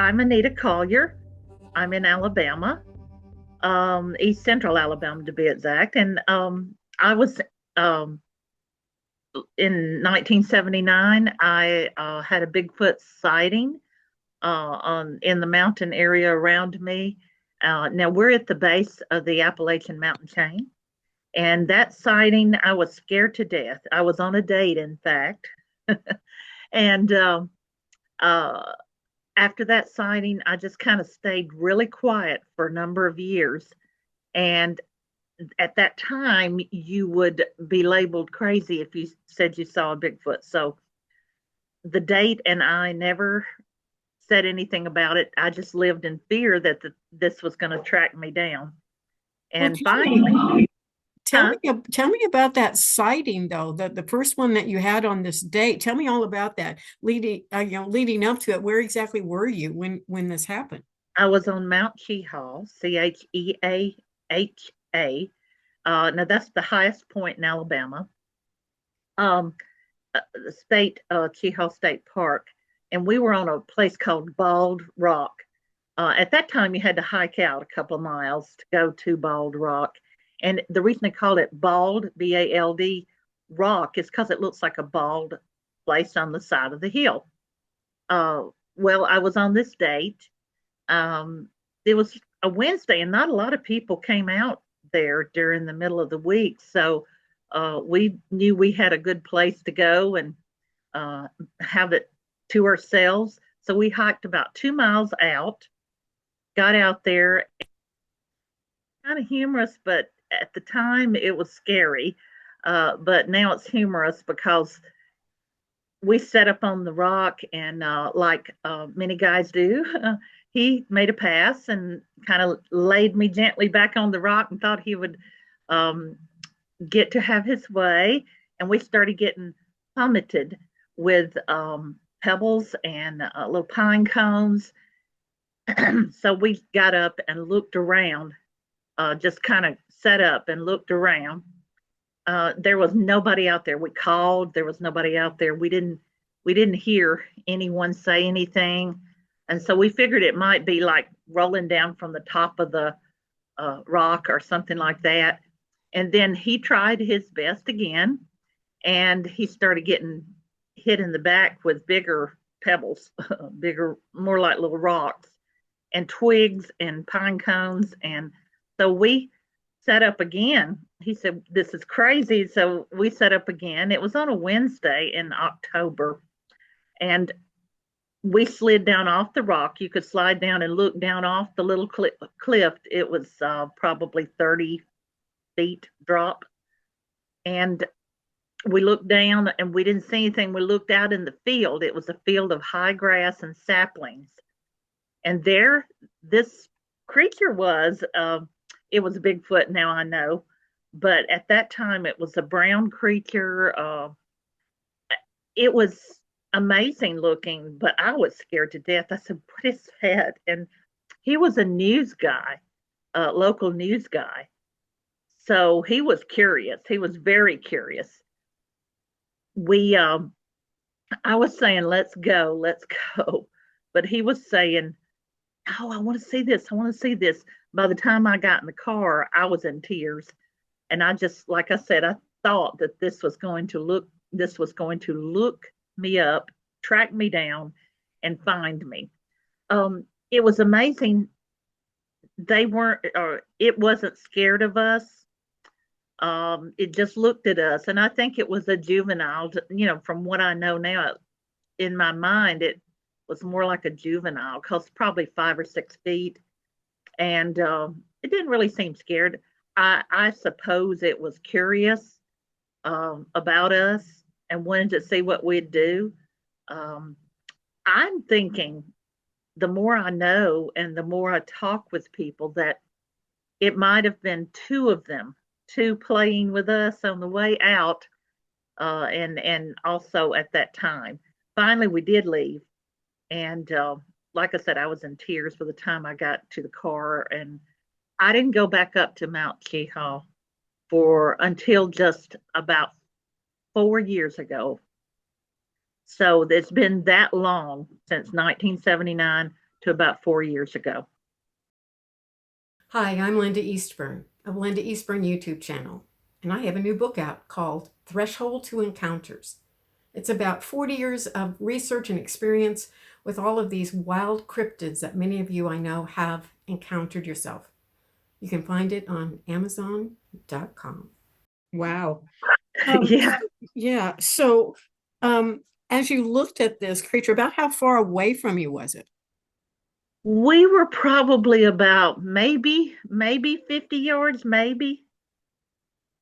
I'm Anita Collier. I'm in Alabama, East Central Alabama to be exact. And I was um, in 1979. I had a Bigfoot sighting on in the mountain area around me. Now we're at the base of the Appalachian mountain chain, and that sighting, I was scared to death. I was on a date, in fact, and uh, after that sighting, I just kind of stayed really quiet for a number of years. And at that time, you would be labeled crazy if you said you saw a Bigfoot. So the date and I never said anything about it. I just lived in fear that this was going to track me down. Well, And finally, huh? tell me about that sighting though. The first one that you had on this date. Tell me all about that. Leading up to it. Where exactly were you when this happened? I was on Mount Cheaha, Cheaha. Now that's the highest point in Alabama. Um, the state Cheaha State Park, and we were on a place called Bald Rock. At that time, you had to hike out a couple of miles to go to Bald Rock, and the reason they called it Bald BALD Rock is because it looks like a bald place on the side of the hill. Uh, well, I was on this date. It was a Wednesday, and not a lot of people came out there during the middle of the week, so we knew we had a good place to go and uh, have it to ourselves. So we hiked about 2 miles out, got out there, kind of humorous, but at the time it was scary. But now it's humorous because we set up on the rock and, like many guys do, he made a pass and kind of laid me gently back on the rock and thought he would um, get to have his way. And we started getting plummeted with pebbles and little pine cones. So we got up and looked around, just kind of set up and looked around. There was nobody out there. We called. There was nobody out there. We didn't hear anyone say anything, and so we figured it might be like rolling down from the top of the rock or something like that. And then he tried his best again, and he started getting hit in the back with bigger pebbles, bigger, more like little rocks, and twigs and pine cones. And so we set up again. He said, "This is crazy." So we set up again. It was on a Wednesday in October, and we slid down off the rock. You could slide down and look down off the little cliff. It was probably 30 feet drop. And we looked down and we didn't see anything. We looked out in the field. It was a field of high grass and saplings. And there, this creature was. It was a Bigfoot. Now I know, but at that time it was a brown creature. It was amazing looking, but I was scared to death. I said, "What is that?" And he was a news guy, a local news guy. So he was curious. He was very curious. We, I was saying, "Let's go, let's go," but he was saying, "Oh, I want to see this. I want to see this." By the time I got in the car, I was in tears, and I just, like I said, I thought that this was going to look me up, track me down, and find me. It was amazing. They weren't, or it wasn't scared of us. It just looked at us, and I think it was a juvenile. From what I know now, in my mind, it was more like a juvenile, because probably 5 or 6 feet, and it didn't really seem scared. I suppose it was curious about us and wanted to see what we'd do. Um, I'm thinking the more I know and the more I talk with people that it might have been two of them, two playing with us on the way out, and also at that time. Finally, we did leave, and like I said, I was in tears by the time I got to the car, and I didn't go back up to Mount Cheaha for until just about 4 years ago. So it's been that long since 1979 to about 4 years ago. Hi, I'm Linda Eastburn of Linda Eastburn YouTube channel, and I have a new book out called Threshold to Encounters. It's about 40 years of research and experience with all of these wild cryptids that many of you I know have encountered yourself. You can find it on Amazon.com. Wow. Yeah. Yeah. So, um, as you looked at this creature, about how far away from you was it? We were probably about maybe 50 yards, maybe,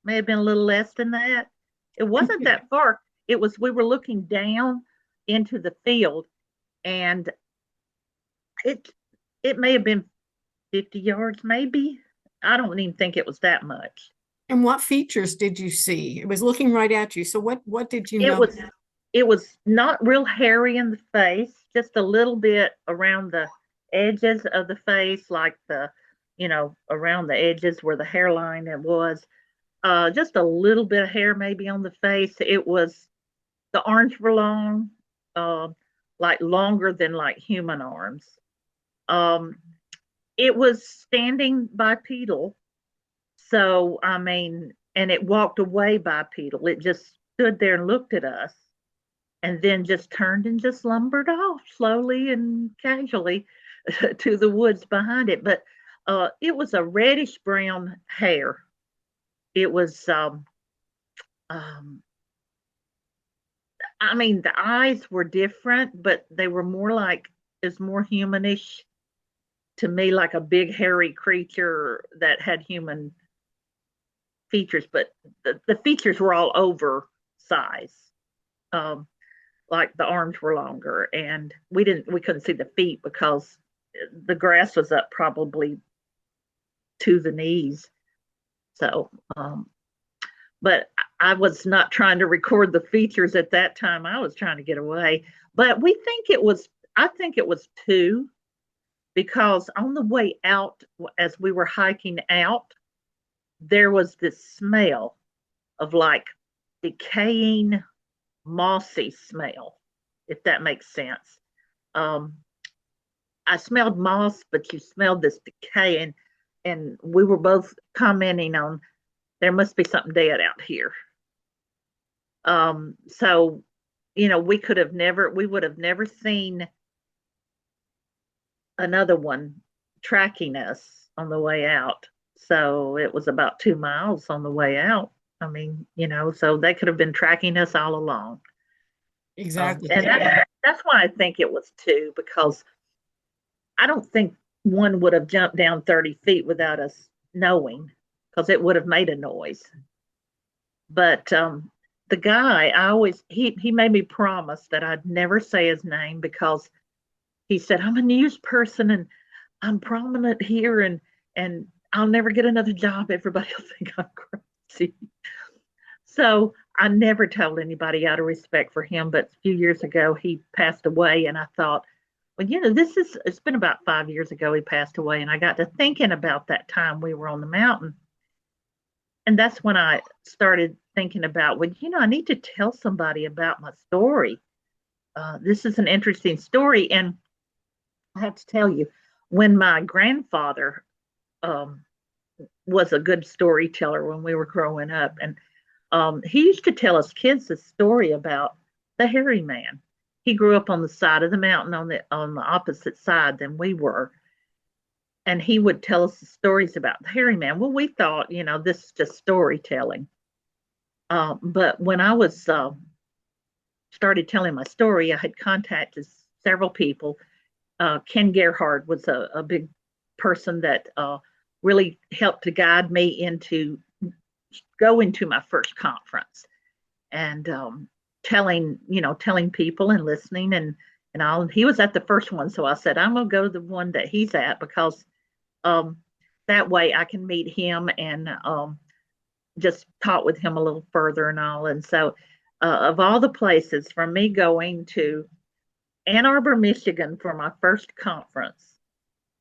may have been a little less than that. It wasn't that far. We were looking down into the field, and it it may have been 50 yards, maybe. I don't even think it was that much. And what features did you see? It was looking right at you. So what did you It know? was it was not real hairy in the face, just a little bit around the edges of the face, like around the edges where the hairline it was. Just a little bit of hair maybe on the face. The arms were long, uh, like longer than like human arms. Um, it was standing bipedal. So, I mean, and it walked away bipedal. It just stood there and looked at us and then just turned and just lumbered off slowly and casually to the woods behind it. But it was a reddish brown hair. It was, um, I mean, the eyes were different, but they were more like, is more humanish to me, like a big hairy creature that had human features, but the features were all over size. Um, like the arms were longer, and we couldn't see the feet because the grass was up probably to the knees. So, but I was not trying to record the features at that time. I was trying to get away. But I think it was two, because on the way out, as we were hiking out, there was this smell of like decaying, mossy smell, if that makes sense. Um, I smelled moss, but you smelled this decay, and we were both commenting on there must be something dead out here. So, we would have never seen another one tracking us on the way out. So it was about 2 miles on the way out. I mean, so they could have been tracking us all along. Exactly. And that's why I think it was two, because I don't think one would have jumped down 30 feet without us knowing, because it would have made a noise. But the guy, he made me promise that I'd never say his name, because he said, I'm a news person and I'm prominent here, and I'll never get another job. Everybody will think I'm crazy. So I never told anybody out of respect for him. But a few years ago, he passed away. And I thought, well, it's been about 5 years ago he passed away. And I got to thinking about that time we were on the mountain. And that's when I started thinking about, well, I need to tell somebody about my story. This is an interesting story. And I have to tell you, when my grandfather um, was a good storyteller when we were growing up, and he used to tell us kids a story about the hairy man. He grew up on the side of the mountain on the opposite side than we were, and he would tell us the stories about the hairy man. Well, we thought, this is just storytelling. But when I was started telling my story, I had contacted several people. Ken Gerhard was a big person that really helped to guide me into going to my first conference, and telling people and listening, and all. He was at the first one, so I said I'm gonna go to the one that he's at, because um, that way I can meet him and just talk with him a little further and all. And so, of all the places, from me going to Ann Arbor, Michigan for my first conference,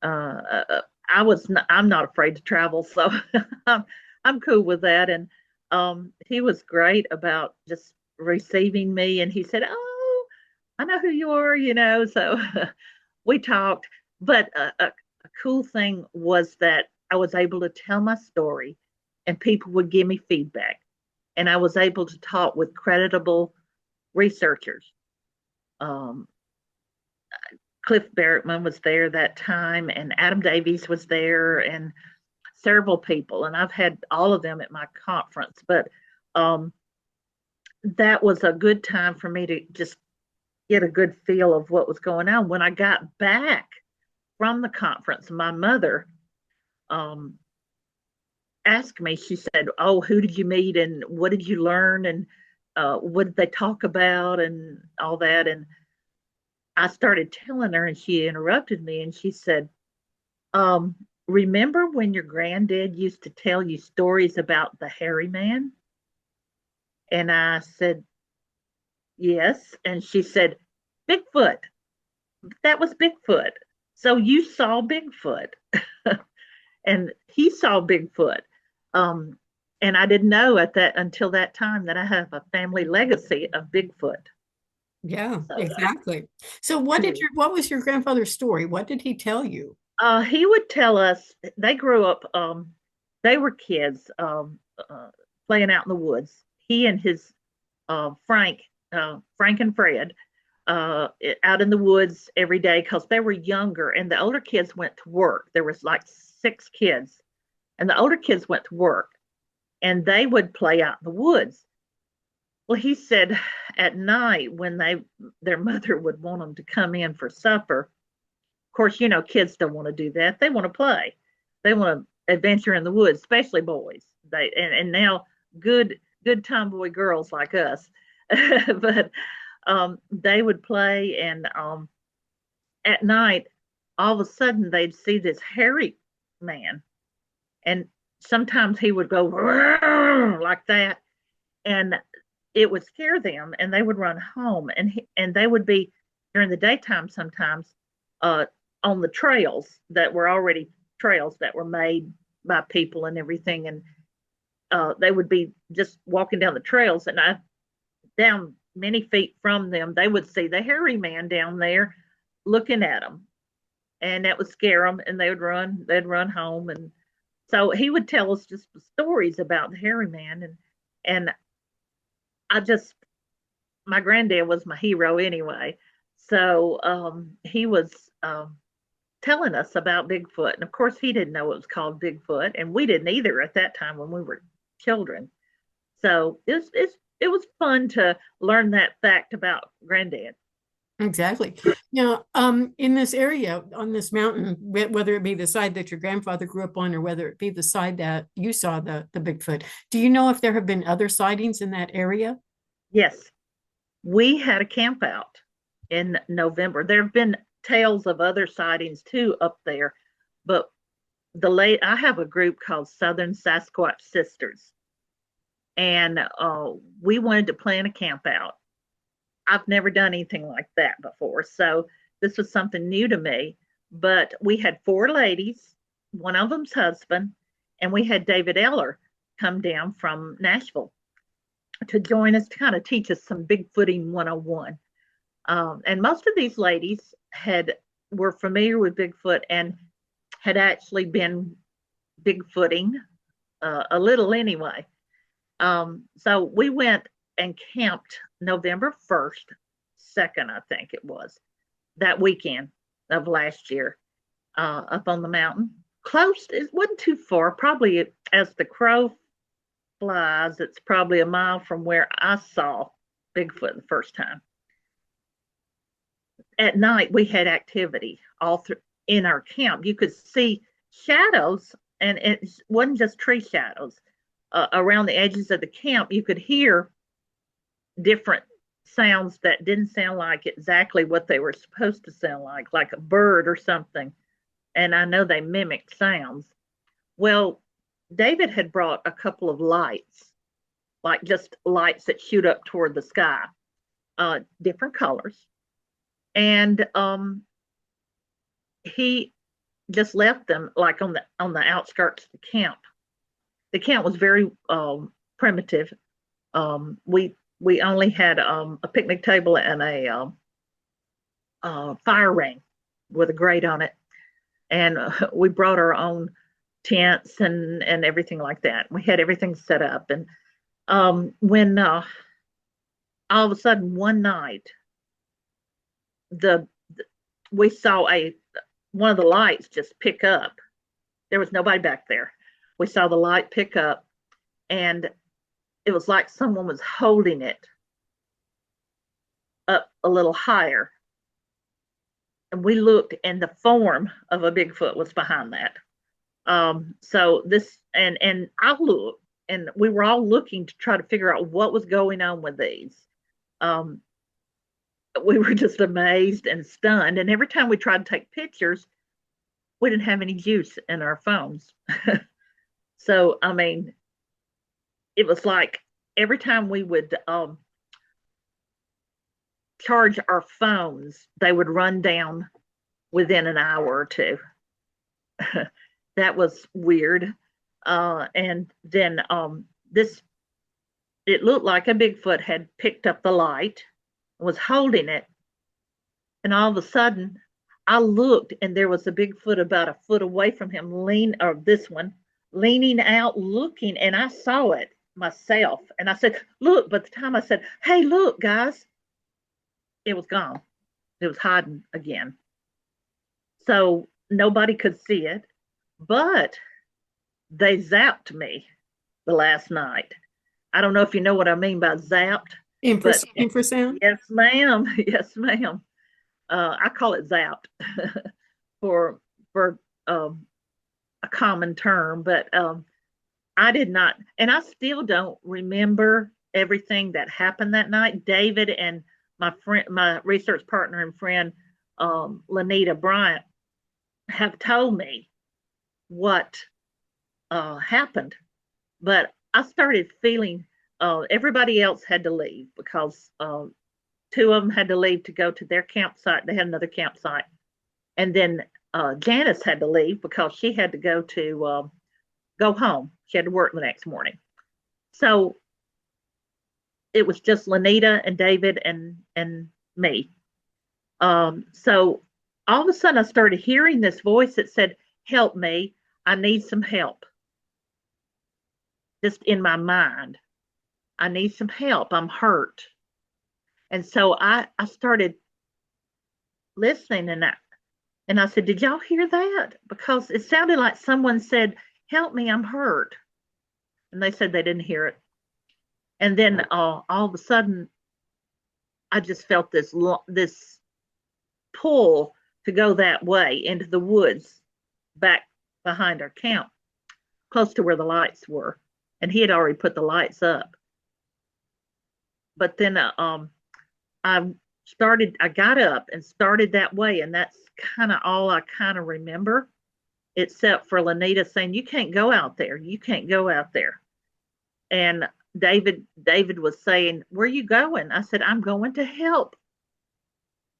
I'm not afraid to travel, so I'm cool with that. And he was great about just receiving me, and he said, "Oh, I know who you are," So we talked. But a cool thing was that I was able to tell my story and people would give me feedback. And I was able to talk with creditable researchers. Um, Cliff Barrettman was there that time, and Adam Davies was there, and several people. And I've had all of them at my conference. But um, that was a good time for me to just get a good feel of what was going on. When I got back from the conference, my mother um, asked me, she said, "Oh, who did you meet and what did you learn and what did they talk about and all that?" And I started telling her, and she interrupted me and she said, um, "Remember when your granddad used to tell you stories about the hairy man?" And I said, "Yes." And she said, "Bigfoot. That was Bigfoot. So you saw Bigfoot." And he saw Bigfoot. Um, and I didn't know at that until that time that I have a family legacy of Bigfoot. Yeah, So exactly. So yeah. what was your grandfather's story? What did he tell you? He would tell us they grew up. They were kids playing out in the woods. He and his Frank and Fred, out in the woods every day because they were younger, and the older kids went to work. There was like 6 kids, and the older kids went to work, and they would play out in the woods. Well, he said at night when their mother would want them to come in for supper. Of course, kids don't want to do that. They want to play. They want to adventure in the woods, especially boys. And now good tomboy girls like us. But they would play, and at night, all of a sudden they'd see this hairy man, and sometimes he would go like that, and it would scare them, and they would run home, and they would be during the daytime sometimes uh, on the trails that were already trails that were made by people and everything, and they would be just walking down the trails, and down many feet from them, they would see the hairy man down there looking at them, and that would scare them, and they'd run home, and so he would tell us just stories about the hairy man, and I just my granddad was my hero anyway. So he was telling us about Bigfoot. And of course, he didn't know it was called Bigfoot. And we didn't either at that time when we were children. So it was fun to learn that fact about granddad. Exactly. Now, in this area on this mountain, whether it be the side that your grandfather grew up on or whether it be the side that you saw the Bigfoot, do you know if there have been other sightings in that area? Yes, we had a camp out in November. There have been tales of other sightings too up there, but I have a group called Southern Sasquatch Sisters, and we wanted to plan a camp out. I've never done anything like that before, so this was something new to me. But we had 4 ladies, one of them's husband, and we had David Eller come down from Nashville to join us to kind of teach us some Bigfooting 101. And most of these ladies were familiar with Bigfoot and had actually been Bigfooting a little anyway. So we went and camped November 1st, 2nd, I think it was, that weekend of last year, up on the mountain. Close, it wasn't too far, probably as the crow flies, it's probably a mile from where I saw Bigfoot the first time. At night, we had activity all through in our camp. You could see shadows, and it wasn't just tree shadows. Around the edges of the camp, you could hear different sounds that didn't sound like exactly what they were supposed to sound like a bird or something. And I know they mimicked sounds. Well, David had brought a couple of lights, like just lights that shoot up toward the sky, different colors. And he just left them like on the outskirts of the camp. The camp was very primitive. We only had a picnic table and a fire ring with a grate on it, and we brought our own tents and everything like that. We had everything set up, and when all of a sudden one night, the we saw a one of the lights just pick up. There was nobody back there. We saw the light pick up, and it was like someone was holding it up a little higher. And we looked, and the form of a Bigfoot was behind that. So this, and I looked, and we were all looking to try to figure out what was going on with these. Um, we were just amazed and stunned. And every time we tried to take pictures, we didn't have any juice in our phones. So, I mean, it was like every time we would charge our phones, they would run down within an hour or two. That was weird. And then this, it looked like a Bigfoot had picked up the light, was holding it, and all of a sudden, I looked, and there was a Bigfoot about a foot away from him, or this one, leaning out, looking, and I saw it myself. And I said, "Look!" But the time I said, "Hey, look, guys," it was gone. It was hiding again. So nobody could see it, but they zapped me the last night. I don't know if you know what I mean by zapped, but Infrasound? yes, ma'am. Yes, ma'am. I call it zapped for a common term, but I did not, and I still don't remember everything that happened that night. David and my research partner and friend, Lanita Bryant, have told me what happened, but I started feeling everybody else had to leave because two of them had to leave to go to their campsite. They had another campsite, and then Janice had to leave because she had to go home. She had to work the next morning. So it was just Lanita and David and me. So all of a sudden, I started hearing this voice that said, "Help me! I need some help." Just in my mind, I need some help. I'm hurt. And so I started listening, and I said, "Did y'all hear that?" Because it sounded like someone said, "Help me! I'm hurt." And they said they didn't hear it. And then all of a sudden, I just felt this pull to go that way into the woods back behind our camp, close to where the lights were. And he had already put the lights up. But then I got up and started that way. And that's kind of all I kind of remember, except for Lanita saying, "You can't go out there. You can't go out there." And David was saying, "Where are you going?" I said, "I'm going to help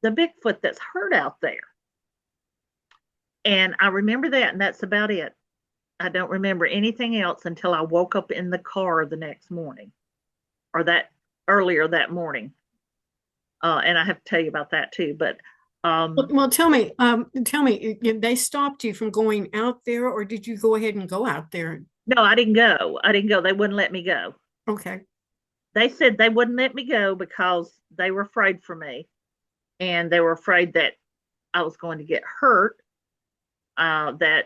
the Bigfoot that's hurt out there." And I remember that, and that's about it. I don't remember anything else until I woke up in the car the next morning, or that earlier that morning. And I have to tell you about that too. But Well, tell me, they stopped you from going out there, or did you go ahead and go out there? no, I didn't go. I didn't go. They wouldn't let me go. Okay. They said they wouldn't let me go because they were afraid for me, and they were afraid that I was going to get hurt. That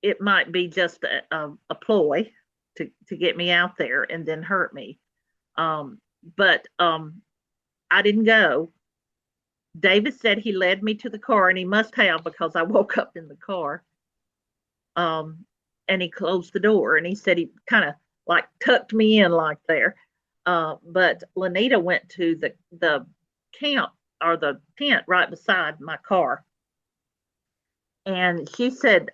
it might be just a ploy to get me out there and then hurt me. But I didn't go. David said he led me to the car, and he must have because I woke up in the car. And he closed the door, and he said he kind of like tucked me in like there. But Lanita went to the camp or the tent right beside my car, and she said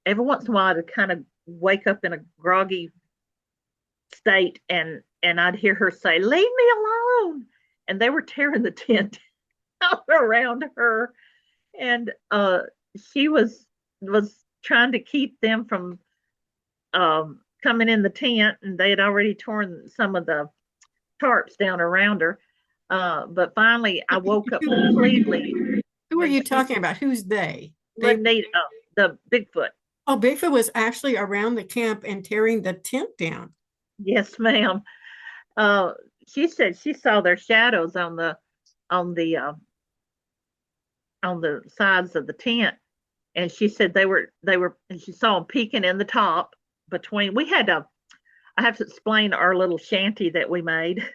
every once in a while I'd kind of wake up in a groggy state, and I'd hear her say, "Leave me alone," and they were tearing the tent around her, and she was trying to keep them from coming in the tent, and they had already torn some of the tarps down around her. But finally, I woke up completely. Who are when you talking about? Who's they? Lanita, the Bigfoot. Oh, Bigfoot was actually around the camp and tearing the tent down. Yes, ma'am. Uh, she said she saw their shadows on the uh, on the sides of the tent, and she said they were. And she saw them peeking in the top between. We had a. I have to explain our little shanty that we made.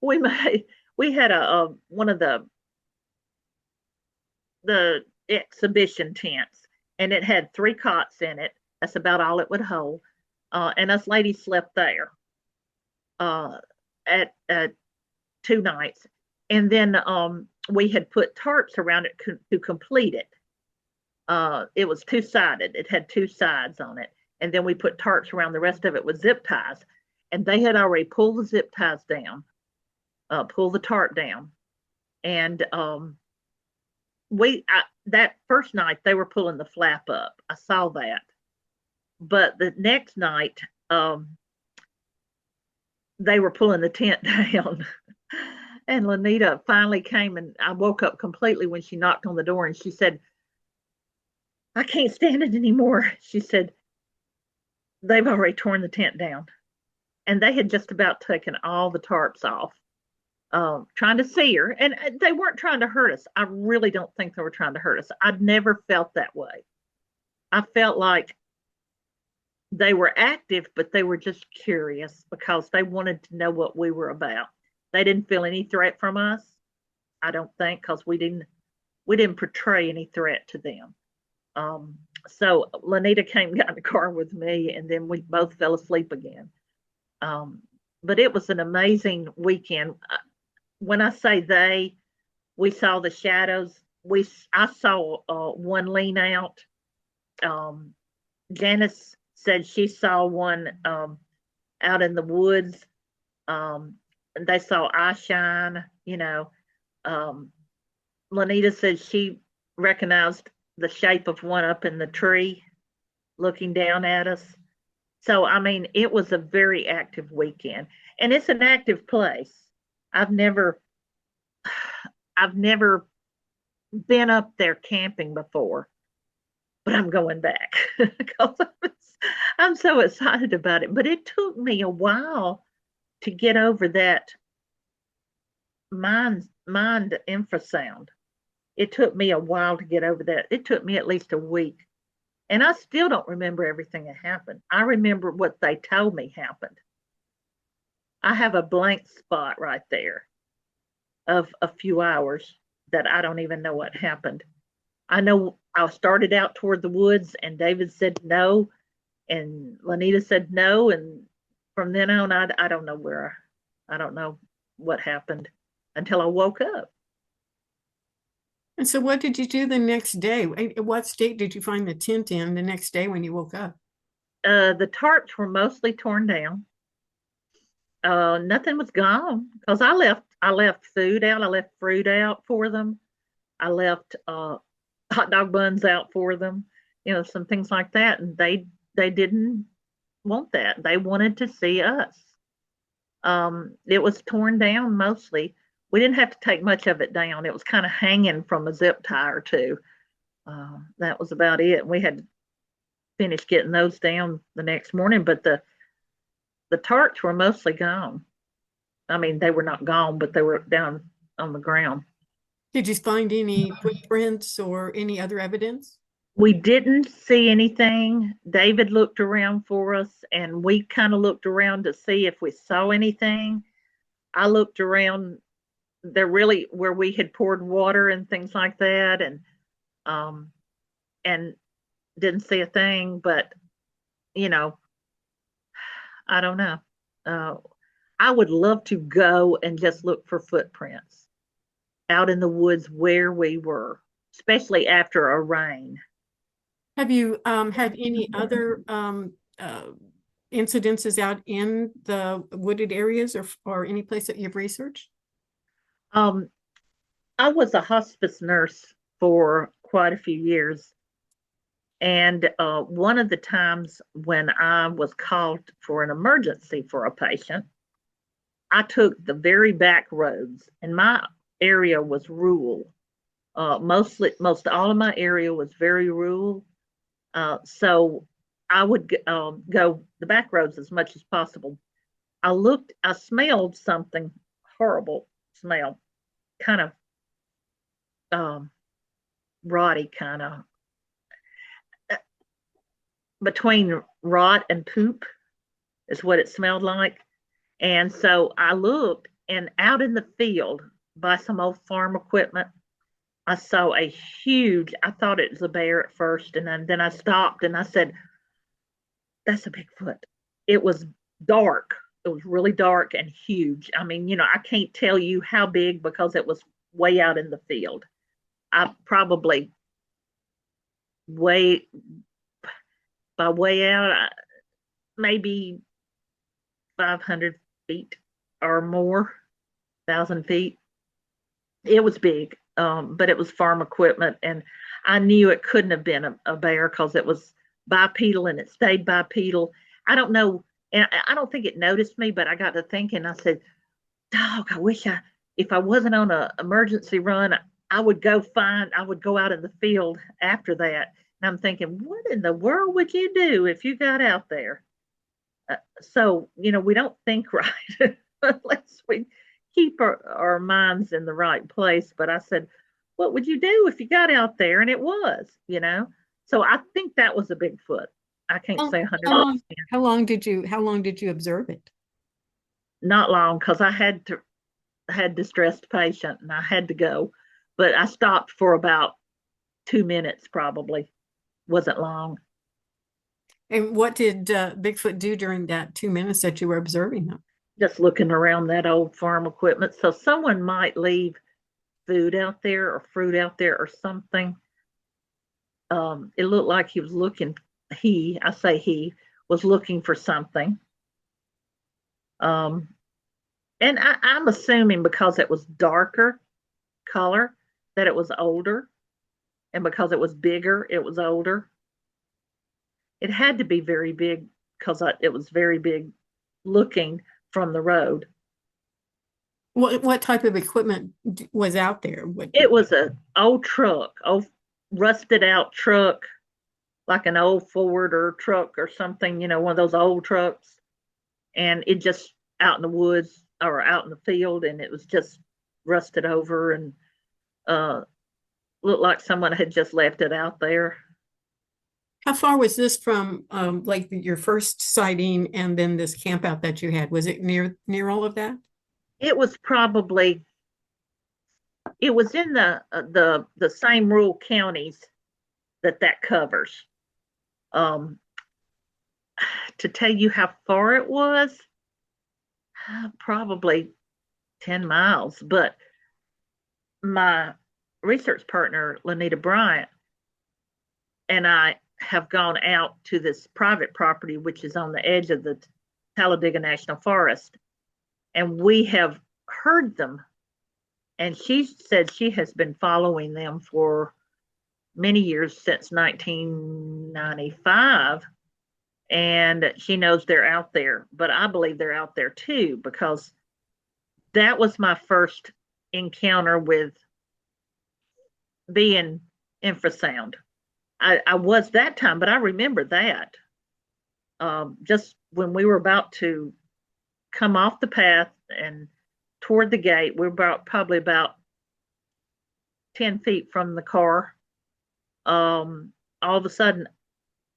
we made we had a one of the exhibition tents, and it had three cots in it. That's about all it would hold. And us ladies slept there uh, at 2 nights, and then we had put tarps around it to complete it. It was two sided. It had two sides on it, and then we put tarps around the rest of it with zip ties. And they had already pulled the zip ties down, pulled the tarp down, and that first night they were pulling the flap up. I saw that, but the next night they were pulling the tent down. And Lanita finally came, and I woke up completely when she knocked on the door, and she said, "I can't stand it anymore." She said, "They've already torn the tent down." And they had just about taken all the tarps off, trying to see her. And they weren't trying to hurt us. I really don't think they were trying to hurt us. I'd never felt that way. I felt like they were active, but they were just curious because they wanted to know what we were about. They didn't feel any threat from us. I don't think, because we didn't portray any threat to them. So Lanita came, got in the car with me, and then we both fell asleep again. But it was an amazing weekend. When I say we saw the shadows. I saw one lean out. Janice said she saw one out in the woods. And they saw eye shine. Lanita said she recognized the shape of one up in the tree looking down at us. So, I mean, it was a very active weekend, and it's an active place. I've never, I've never been up there camping before, but I'm going back because I'm so excited about it. But it took me a while to get over that mind infrasound. It took me a while to get over that. It took me at least a week. And I still don't remember everything that happened. I remember what they told me happened. I have a blank spot right there of a few hours that I don't even know what happened. I know I started out toward the woods, and David said no, and Lanita said no. And from then on, I don't know I don't know what happened until I woke up. And so, what did you do the next day? What state did you find the tent in the next day when you woke up? The tarps were mostly torn down. Nothing was gone because I left food out. I left fruit out for them. I left hot dog buns out for them. Some things like that, and they didn't want that. They wanted to see us. It was torn down mostly. We didn't have to take much of it down. It was kind of hanging from a zip tie or two. That was about it. We had to finish getting those down the next morning, but the tarts were mostly gone. I mean, they were not gone, but they were down on the ground. Did you find any footprints or any other evidence? We didn't see anything. David looked around for us, and we kind of looked around to see if we saw anything. I looked around there really where we had poured water and things like that, and didn't see a thing. But you know, I don't know. Uh, I would love to go and just look for footprints out in the woods where we were, especially after a rain. Have you had any other incidences out in the wooded areas or any place that you've researched? Um, I was a hospice nurse for quite a few years. And one of the times when I was called for an emergency for a patient, I took the very back roads, and my area was rural. Most all of my area was very rural. So I would go the back roads as much as possible. I smelled something horrible smell, kind of um, rotty, kind of between rot and poop is what it smelled like. And so I looked, and out in the field by some old farm equipment, I saw a huge, I thought it was a bear at first. And then I stopped and I said, that's a Bigfoot. It was dark. It was really dark and huge. I mean, I can't tell you how big because it was way out in the field. I probably way by way out, maybe 500 feet or more, 1,000 feet. It was big, but it was farm equipment, and I knew it couldn't have been a bear because it was bipedal and it stayed bipedal. I don't know, and I don't think it noticed me, but I got to thinking. I said, "Dog, if I wasn't on an emergency run, I would go out in the field after that." And I'm thinking, what in the world would you do if you got out there? So we don't think right unless we keep our minds in the right place. But I said, what would you do if you got out there? And it was. So I think that was a Bigfoot. I can't How, say how 100%. long how long did you observe it? Not long because I had distressed patient and I had to go, but I stopped for about 2 minutes. Probably wasn't long. And what did Bigfoot do during that 2 minutes that you were observing them? Just looking around that old farm equipment. So someone might leave food out there or fruit out there or something. It looked like he was looking. I say he was looking for something. Um, and I'm assuming because it was darker color that it was older, and because it was bigger, it was older. It had to be very big because it was very big looking from the road. What type of equipment was out there? It was a old truck, old rusted out truck, like an old Ford or truck or something, one of those old trucks. And it just out in the woods or out in the field, and it was just rusted over and uh, looked like someone had just left it out there. How far was this from like your first sighting and then this camp out that you had? Was it near all of that? It was probably it was in the same rural counties that covers. Um, to tell you how far it was, probably 10 miles. But my research partner, Lanita Bryant, and I have gone out to this private property, which is on the edge of the Talladega National Forest, and we have heard them. And she said she has been following them for many years since 1995. And she knows they're out there, but I believe they're out there too, because that was my first encounter with being infrasound. I was that time, but I remember that. Just when we were about to come off the path and toward the gate, we were probably about 10 feet from the car. All of a sudden,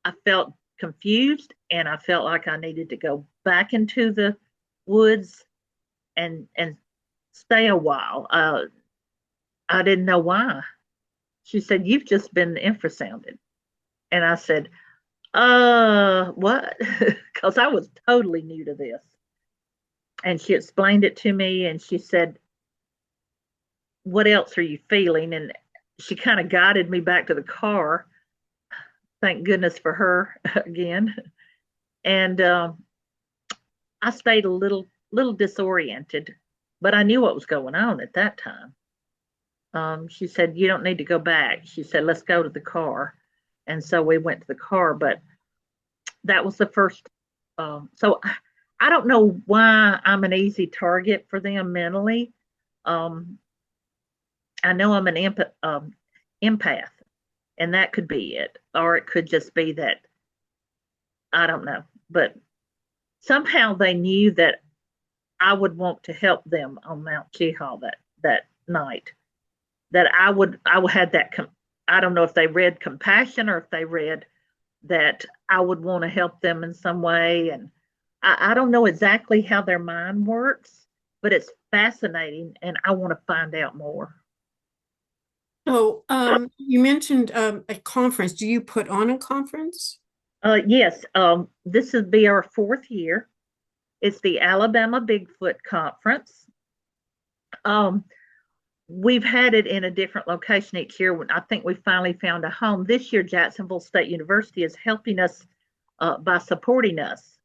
I felt confused and I felt like I needed to go back into the woods and stay a while. I didn't know why. She said, "You've just been infrasounded." And I said, what? Because I was totally new to this. And she explained it to me and she said, what else are you feeling? And she kind of guided me back to the car. Thank goodness for her again. And I stayed a little disoriented, but I knew what was going on at that time. She said, you don't need to go back. She said, let's go to the car. And so we went to the car, but that was the first. So I don't know why I'm an easy target for them mentally. Um, I know I'm an empath, and that could be it, or it could just be that I don't know, but somehow they knew that I would want to help them on Mount Cheehaw that night. That I would had that. I don't know if they read compassion or if they read that I would want to help them in some way, and I don't know exactly how their mind works, but it's fascinating, and I want to find out more. So, you mentioned a conference. Do you put on a conference? Yes, this would be our fourth year. It's the Alabama Bigfoot Conference. Um, we've had it in a different location each year. I think we finally found a home. This year, Jacksonville State University is helping us by supporting us,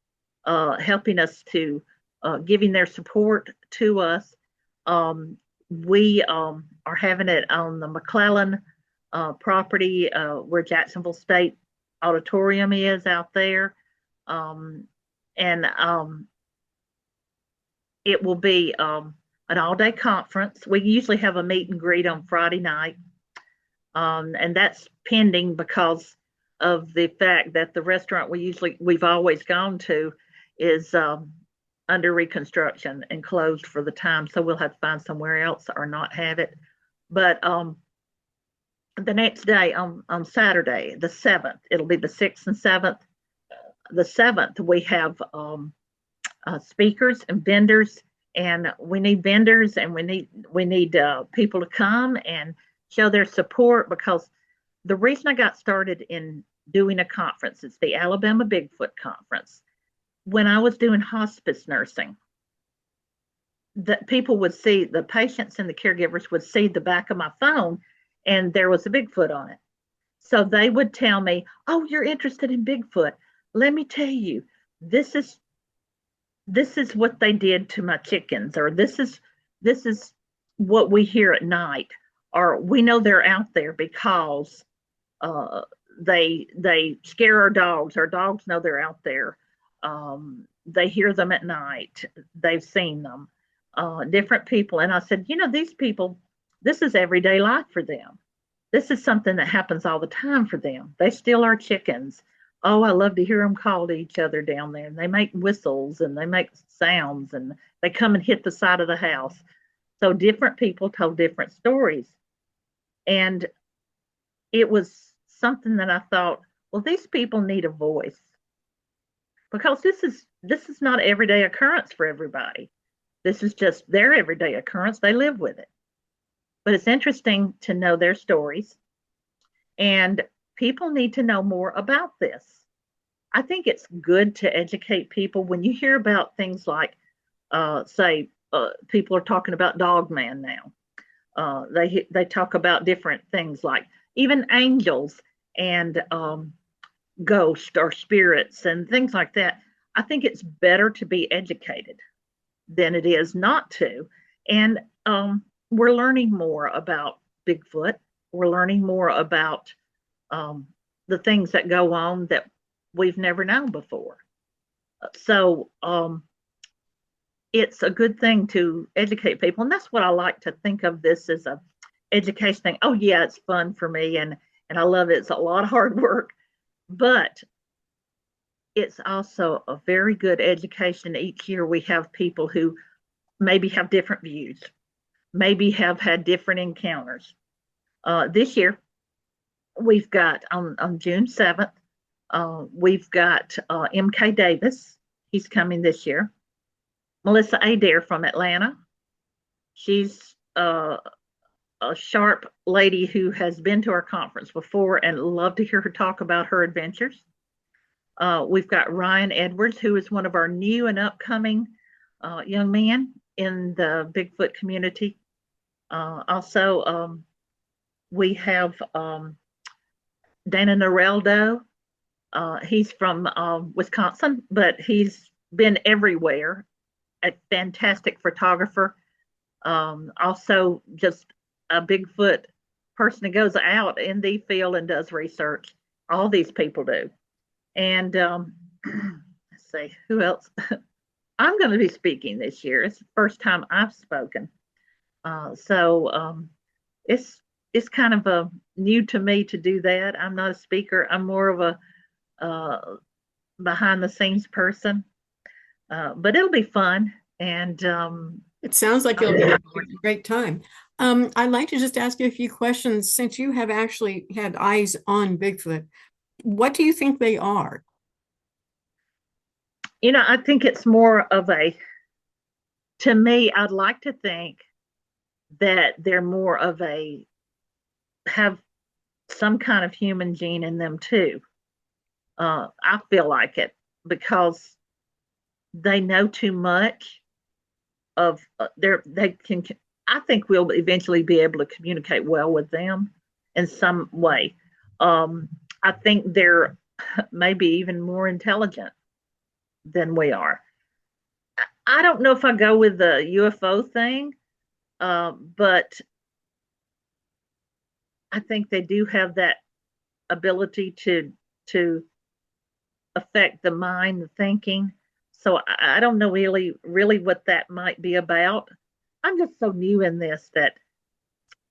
helping us to giving their support to us. We are having it on the McClellan property where Jacksonville State Auditorium is out there. Um, and it will be an all day conference. We usually have a meet and greet on Friday night, and that's pending because of the fact that the restaurant we've always gone to is under reconstruction and closed for the time. So we'll have to find somewhere else or not have it. But the next day on Saturday, the 7th, it'll be the 6th and 7th. The 7th, we have speakers and vendors, and we need vendors, and we need people to come and show their support, because the reason I got started in doing a conference is the Alabama Bigfoot Conference. When I was doing hospice nursing, that people would see, the patients and the caregivers would see the back of my phone, and there was a Bigfoot on it. So they would tell me, "Oh, you're interested in Bigfoot. Let me tell you, this is what they did to my chickens," or this is what we hear at night, or we know they're out there because uh, they scare our dogs. Our dogs know they're out there. They hear them at night. They've seen them. Different people, and I said, these people, this is everyday life for them. This is something that happens all the time for them. They steal our chickens. Oh, I love to hear them call to each other down there. And they make whistles and they make sounds and they come and hit the side of the house. So different people told different stories. And it was something that I thought, well, these people need a voice, because this is not everyday occurrence for everybody. This is just their everyday occurrence. They live with it. But it's interesting to know their stories, and people need to know more about this. I think it's good to educate people when you hear about things like, say, people are talking about Dog Man now. They talk about different things like even angels and ghosts or spirits and things like that. I think it's better to be educated than it is not to. And we're learning more about Bigfoot. We're learning more about the things that go on that we've never known before. So it's a good thing to educate people, and that's what I like to think of this as a education thing. Oh yeah, it's fun for me, and I love it. It's a lot of hard work, but it's also a very good education. Each year we have people who maybe have different views, maybe have had different encounters. This year we've got on June 7th, we've got MK Davis. He's coming this year. Melissa Adair from Atlanta. She's a sharp lady who has been to our conference before, and love to hear her talk about her adventures. We've got Ryan Edwards, who is one of our new and upcoming young men in the Bigfoot community. Also, we have Dana Noreldo. He's from Wisconsin, but he's been everywhere. A fantastic photographer. Also, just a Bigfoot person who goes out in the field and does research. All these people do. And let's see, who else? I'm going to be speaking this year. It's the first time I've spoken. So it's it's kind of a new to me to do that. I'm not a speaker. I'm more of a behind the scenes person. But it'll be fun. And It sounds like you'll have a great time. I'd like to just ask you a few questions since you have actually had eyes on Bigfoot. What do you think they are? I think it's more of to me, I'd like to think that they're more of have some kind of human gene in them too. I feel like it because they know too much of they can. I think we'll eventually be able to communicate well with them in some way. I think they're maybe even more intelligent than we are. I don't know if I go with the UFO thing, but I think they do have that ability to affect the mind, the thinking. So I don't know really what that might be about. I'm just so new in this that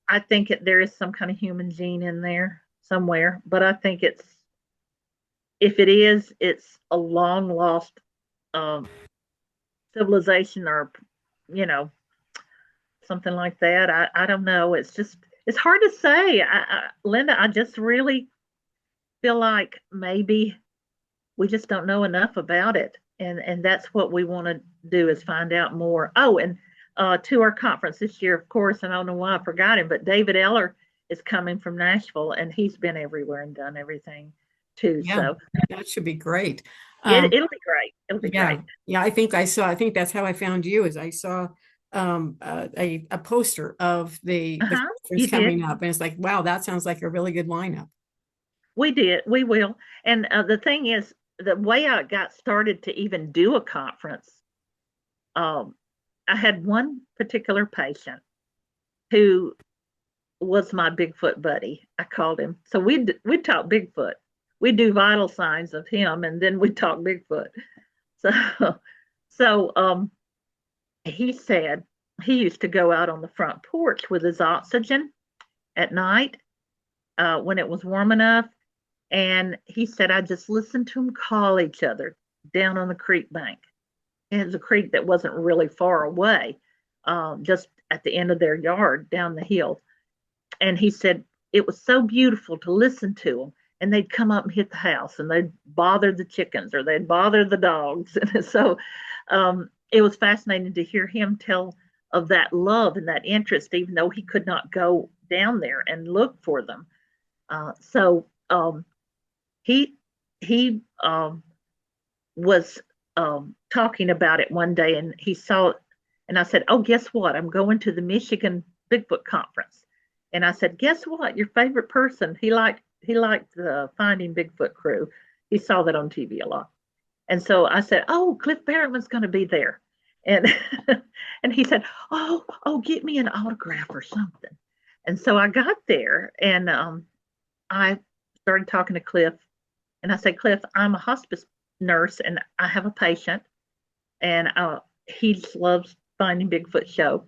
I think there is some kind of human gene in there somewhere, but I think if it is, it's a long lost um, civilization or you know something like that. I don't know. It's hard to say. Linda, I just really feel like maybe we just don't know enough about it, and that's what we want to do is find out more. Oh, and to our conference this year, of course, and I don't know why I forgot him, but David Eller is coming from Nashville, and he's been everywhere and done everything too. Yeah, So that should be great. it'll be great. It'll be Yeah, great. yeah. I think that's how I found you. Is I saw a poster of the Uh-huh. conference You did. coming up, and it's like, wow, that sounds like a really good lineup. We did. We will. And the thing is, the way I got started to even do a conference, um, I had one particular patient who was my Bigfoot buddy. I called him. So we'd talk Bigfoot. We'd do vital signs of him, and then we'd talk Bigfoot. So so he said he used to go out on the front porch with his oxygen at night when it was warm enough. And he said, I just listened to them call each other down on the creek bank. And it was a creek that wasn't really far away, just at the end of their yard down the hill. And he said, it was so beautiful to listen to them. And they'd come up and hit the house and they'd bother the chickens or they'd bother the dogs. And so it was fascinating to hear him tell of that love and that interest, even though he could not go down there and look for them. So he he was talking about it one day, and he saw it, and I said, "Oh, guess what? I'm going to the Michigan Bigfoot conference." And I said, "Guess what? Your favorite person? He liked the Finding Bigfoot crew. He saw that on TV a lot." And so I said, "Oh, Cliff Barrettman's going to be there," and and he said, "Oh, get me an autograph or something." And so I got there, and I started talking to Cliff, and I said, "Cliff, I'm a hospice nurse, and I have a patient, and he loves Finding Bigfoot show.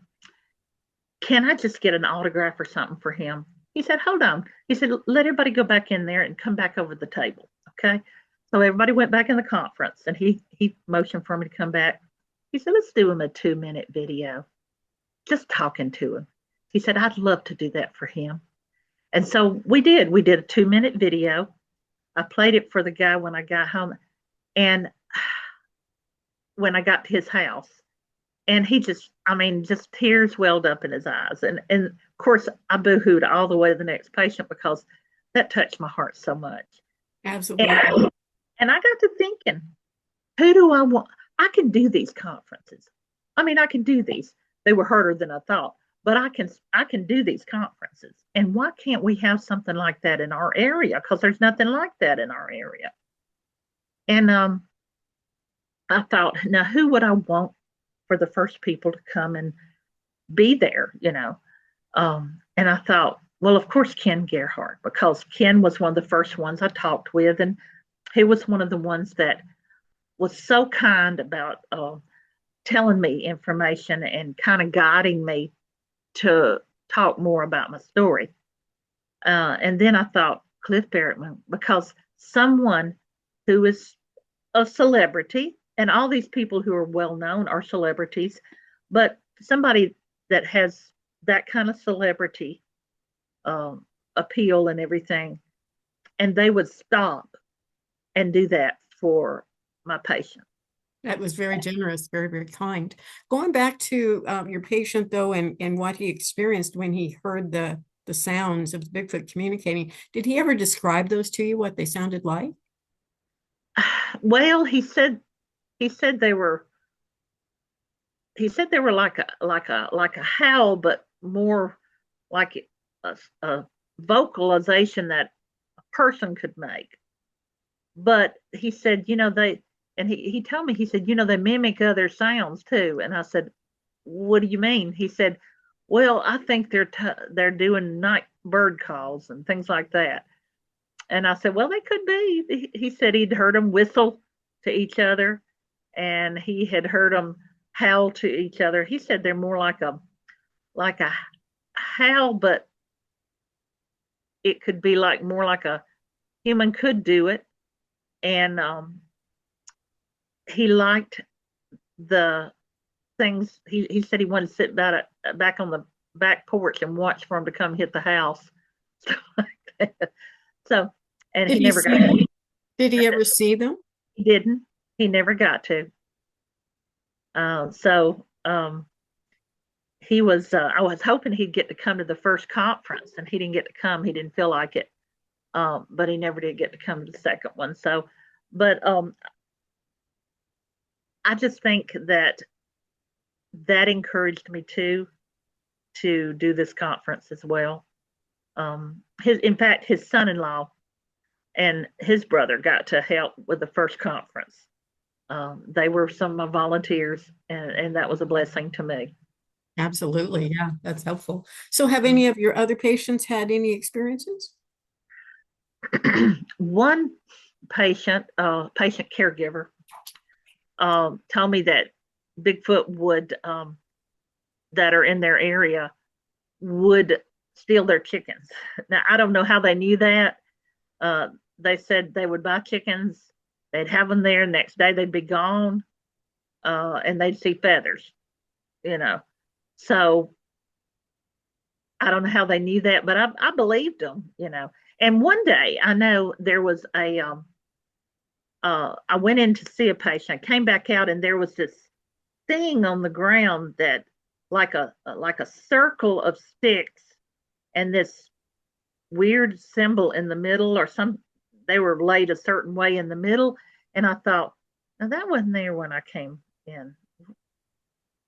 Can I just get an autograph or something for him?" He said, "Hold on." He said, "Let everybody go back in there and come back over the table, okay?" So everybody went back in the conference, and he motioned for me to come back. He said, "Let's do him a 2-minute video, just talking to him." He said, "I'd love to do that for him." And so we did. We did a 2-minute video. I played it for the guy when I got home, and when I got to his house, and he just, I mean, just tears welled up in his eyes. And of course, I boohooed all the way to the next patient because that touched my heart so much. Absolutely. And I got to thinking, who do I want? I can do these conferences. I mean, I can do these. They were harder than I thought, but I can do these conferences. And why can't we have something like that in our area? Because there's nothing like that in our area. And I thought, now who would I want for the first people to come and be there? And I thought, well, of course, Ken Gerhardt, because Ken was one of the first ones I talked with, and he was one of the ones that was so kind about telling me information and kind of guiding me to talk more about my story. And then I thought Cliff Barrettman, because someone who is a celebrity, and all these people who are well known are celebrities, but somebody that has that kind of celebrity um, appeal and everything, and they would stop and do that for my patient. That was very generous, very, very kind. Going back to your patient, though, and what he experienced when he heard the sounds of Bigfoot communicating, did he ever describe those to you, what they sounded like? Well, he said they were like a howl, but more like a vocalization that a person could make. But he said, and he told me, he said, they mimic other sounds too. And I said, what do you mean? He said, well, I think they're doing night bird calls and things like that. And I said, well, they could be. He said he'd heard them whistle to each other, and he had heard them howl to each other. He said they're more like a howl, but it could be like more like a human could do it. And he liked the things. He said he wanted to sit back on the back porch and watch for him to come hit the house. Stuff like that. So, and Did he he never got see? to. Did he ever see them? He didn't. He never got to. So he was. I was hoping he'd get to come to the first conference, and he didn't get to come. He didn't feel like it. But he never did get to come to the second one. So, but I just think that encouraged me to do this conference as well. In fact, his son-in-law and his brother got to help with the first conference. They were some of my volunteers, and that was a blessing to me. Absolutely. Yeah, that's helpful. So have any of your other patients had any experiences? One patient caregiver, told me that Bigfoot that are in their area would steal their chickens. Now, I don't know how they knew that. They said they would buy chickens, they'd have them there, next day they'd be gone, and they'd see feathers, you know. So I don't know how they knew that, but I believed them. And one day I know there was I went in to see a patient. I came back out, and there was this thing on the ground that like a circle of sticks, and this weird symbol in the middle, or some they were laid a certain way in the middle. And I thought, now that wasn't there when I came in.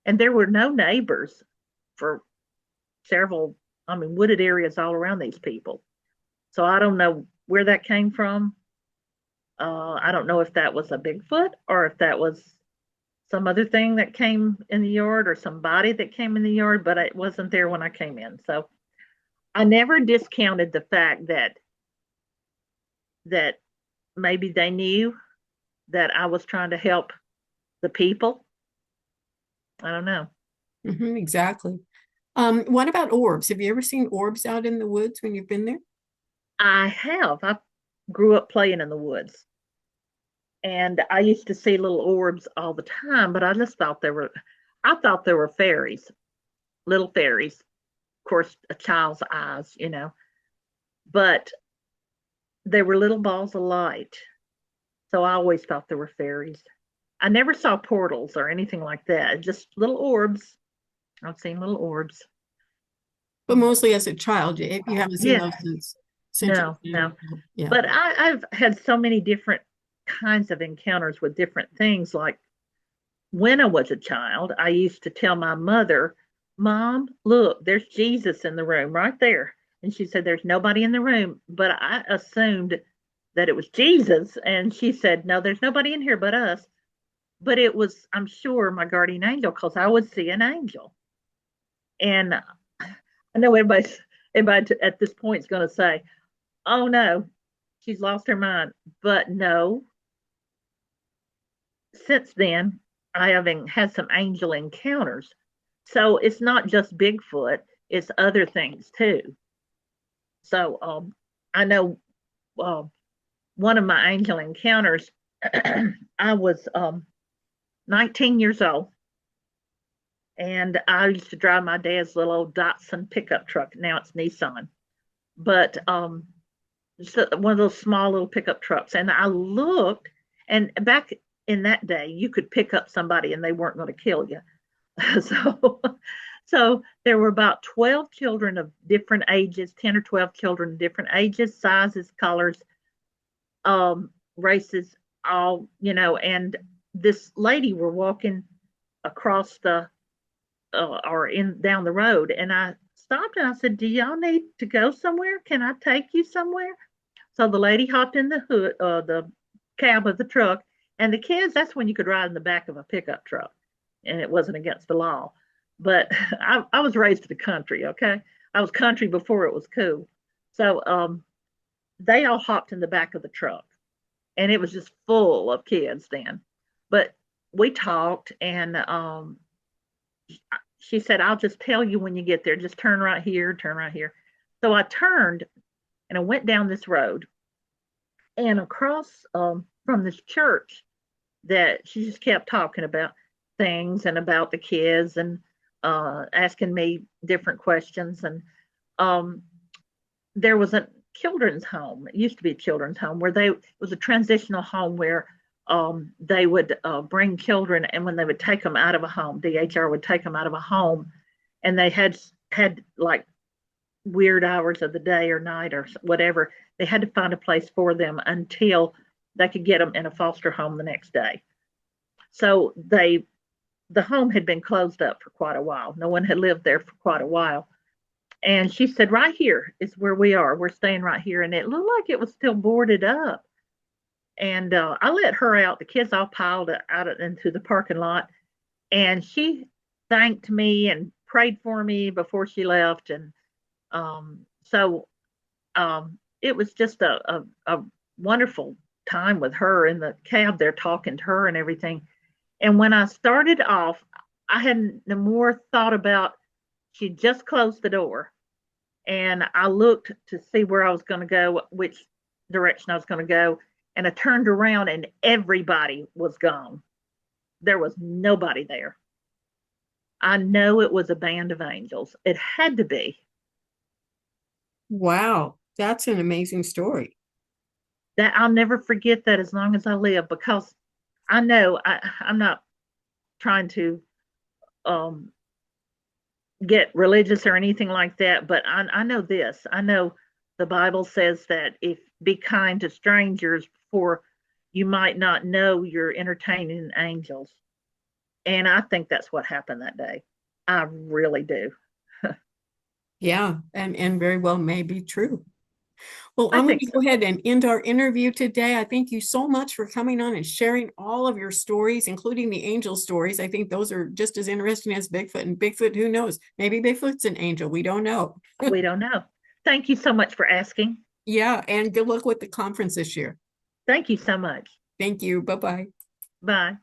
And there were no neighbors for several, I mean, wooded areas all around these people. So I don't know where that came from. I don't know if that was a Bigfoot, or if that was some other thing that came in the yard, or somebody that came in the yard, but it wasn't there when I came in. So I never discounted the fact that maybe they knew that I was trying to help the people. I don't know. Exactly. What about orbs? Have you ever seen orbs out in the woods when you've been there? I have. I grew up playing in the woods, and I used to see little orbs all the time, but I thought they were fairies, little fairies. Of course, a child's eyes. But they were little balls of light. So I always thought they were fairies. I never saw portals or anything like that, just little orbs. I've seen little orbs. But mostly as a child, you haven't seen Yeah, those since no, you've been no. an adult. Yeah. But I've had so many different kinds of encounters with different things. Like when I was a child, I used to tell my mother, Mom, look, there's Jesus in the room right there. And she said, there's nobody in the room. But I assumed that it was Jesus. And she said, no, there's nobody in here but us. But it was, I'm sure, my guardian angel, because I would see an angel. And I know everybody at this point is going to say, oh no, she's lost her mind. But no, since then, I have had some angel encounters. So it's not just Bigfoot, it's other things too. So I know uh, one of my angel encounters, I was 19 years old, and I used to drive my dad's little old Datsun pickup truck. Now it's Nissan, but just one of those small little pickup trucks. And I looked, and back in that day, you could pick up somebody and they weren't going to kill you. so, so there were about 12 children of different ages, 10 or 12 children, different ages, sizes, colors, races, all, and this lady were walking across the or in down the road, and I stopped and I said, "Do y'all need to go somewhere? Can I take you somewhere?" So the lady hopped in the cab of the truck, and the kids. That's when you could ride in the back of a pickup truck, and it wasn't against the law. But I was raised in the country. Okay, I was country before it was cool. So they all hopped in the back of the truck, and it was just full of kids then. But we talked, and she said, "I'll just tell you when you get there. Just turn right here, turn right here." So I turned and I went down this road and across from this church that she just kept talking about things and about the kids and asking me different questions. And um, there was a children's home. It used to be a children's home where it was a transitional home where they would bring children, and when they would take them out of a home, DHR would take them out of a home, and they had like weird hours of the day or night or whatever. They had to find a place for them until they could get them in a foster home the next day. So the home had been closed up for quite a while. No one had lived there for quite a while. And she said, "Right here is where we are. We're staying right here." And it looked like it was still boarded up. And I let her out. The kids all piled out into the parking lot. And she thanked me and prayed for me before she left. And so it was just a wonderful time with her in the cab there, talking to her and everything. And when I started off, I hadn't no more thought about, she just closed the door. And I looked to see where I was going to go, which direction I was going to go. And I turned around and everybody was gone. There was nobody there. I know it was a band of angels. It had to be. Wow, that's an amazing story. That I'll never forget that as long as I live, because I know I'm not trying to get religious or anything like that, but I know this. I know the Bible says that if be kind to strangers, for you might not know you're entertaining angels. And I think that's what happened that day. I really do. Yeah, and very well may be true. Well, I I'm going think to so. go ahead and end our interview today. I thank you so much for coming on and sharing all of your stories, including the angel stories. I think those are just as interesting as Bigfoot. And Bigfoot, who knows? Maybe Bigfoot's an angel. We don't know. We don't know. Thank you so much for asking. Yeah, and good luck with the conference this year. Thank you so much. Thank you. Bye-bye. Bye.